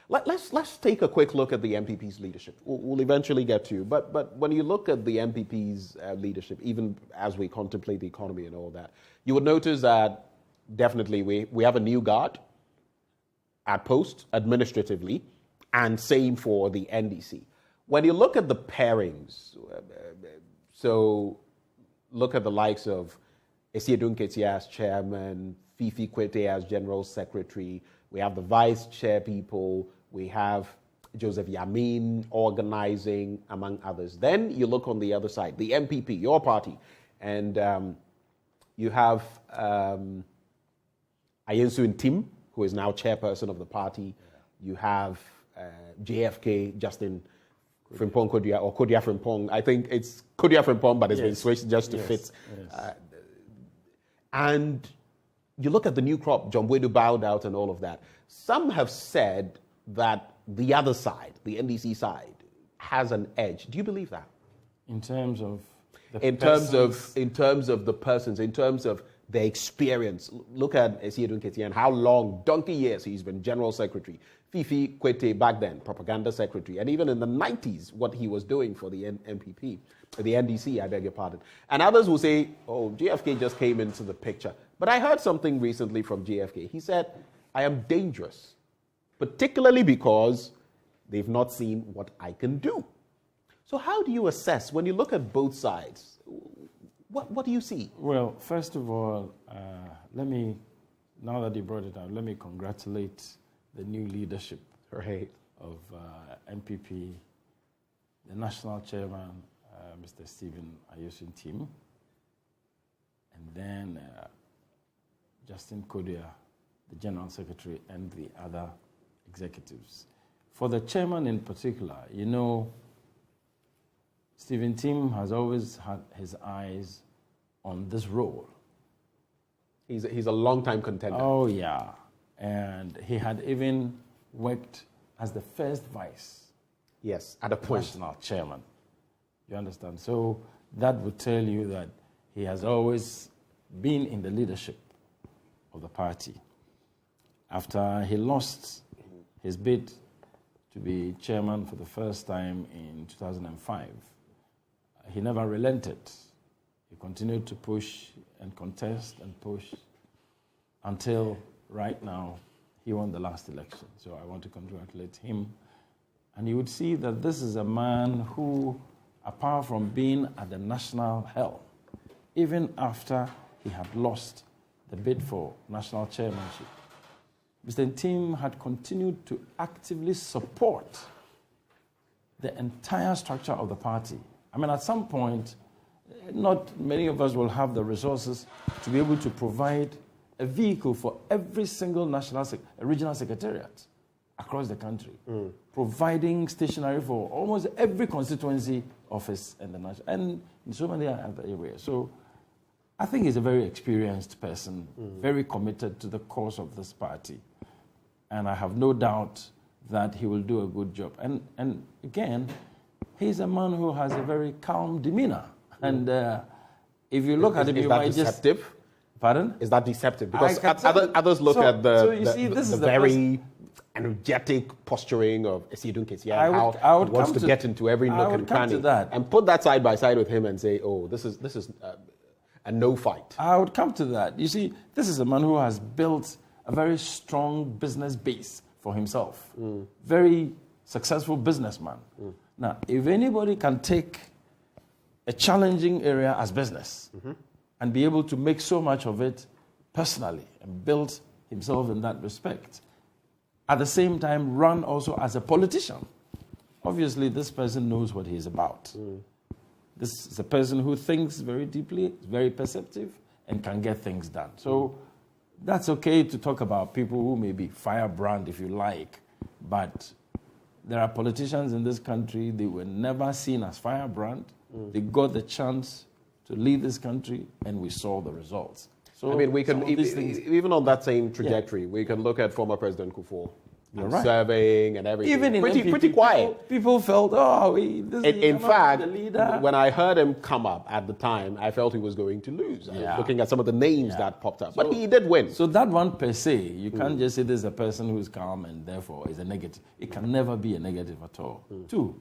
Let's take a quick look at the NPP's leadership. We'll eventually get to, but when you look at the NPP's leadership, even as we contemplate the economy and all that, you would notice that definitely we have a new guard at post administratively, and same for the NDC. When you look at the pairings, so look at the likes of Esiedun Ketia as chairman, Fifi Kwete as general secretary. We have the vice chair people. We have Joseph Yamin organizing, among others. Then you look on the other side, the NPP, your party, and you have Ntim, who is now chairperson of the party. Yeah. You have JFK, Justin Frimpong Kodia, or Kodia Frimpong. I think it's Kodia Frimpong, but it's been switched just to fit. Yes. And you look at the new crop, John Boydu bowed out and all of that. Some have said that the other side, the NDC side, has an edge. Do you believe that? In terms of the in terms of the persons, in terms of their experience. Look at Esiedun Ketia and how long, donkey years, he's been general secretary. Fifi Kwete back then, propaganda secretary. And even in the 90s, what he was doing for the NPP, the NDC, I beg your pardon. And others will say, oh, JFK just came into the picture. But I heard something recently from JFK. He said, I am dangerous, particularly because they've not seen what I can do. So how do you assess, when you look at both sides, what do you see? Well, first of all, now that you brought it up, let me congratulate the new leadership of NPP, the national chairman, Mr. Stephen Ntim, and then Justin Kodia, the general secretary, and the other executives. For the chairman in particular, you know, Stephen Ntim has always had his eyes on this role. He's a long-time contender. Oh, yeah. And he had even worked as the first vice. Yes, at a point. National chairman. You understand? So that would tell you that he has always been in the leadership of the party. After he lost his bid to be chairman for the first time in 2005, he never relented. He continued to push and contest and push until right now he won the last election. So I want to congratulate him. And you would see that this is a man who, apart from being at the national helm, even after he had lost the bid for national chairmanship, Mr. Ntim had continued to actively support the entire structure of the party. I mean, at some point, not many of us will have the resources to be able to provide a vehicle for every single regional secretariat across the country, providing stationery for almost every constituency office and the national, and in so many other areas. So I think he's a very experienced person, very committed to the cause of this party. And I have no doubt that he will do a good job. And again, he's a man who has a very calm demeanor. And if you look at him, you might deceptive? Just... Pardon? Is that deceptive? Because others look at the very energetic posturing of Esiedun Ketia, how he wants to get into every nook and cranny, and put that side by side with him and say, oh, this is a no fight. I would come to that. You see, this is a man who has built a very strong business base for himself. Very successful businessman. Now, if anybody can take a challenging area as business and be able to make so much of it personally and build himself in that respect, at the same time run also as a politician, obviously this person knows what he's about. This is a person who thinks very deeply, is very perceptive, and can get things done. So that's okay to talk about people who may be firebrand, if you like, but there are politicians in this country, they were never seen as firebrand. They got the chance to lead this country, and we saw the results. So I mean, we can even on that same trajectory, we can look at former President Kufuor. You're right. serving and everything. Even in NPP, pretty quiet. People felt, In fact, the leader. when I heard him come up at the time, I felt he was going to lose. I was looking at some of the names that popped up. But he did win. So that one per se, you can't just say there's a person who's calm and therefore is a negative. It can never be a negative at all. Two,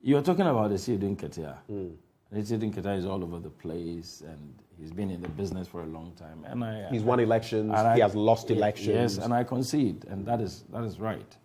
you're talking about the Siedun Ketia. The Siedun Ketia is all over the place and he's been in the business for a long time. And He's won elections. He has lost elections. Yes, and I concede, and that is right.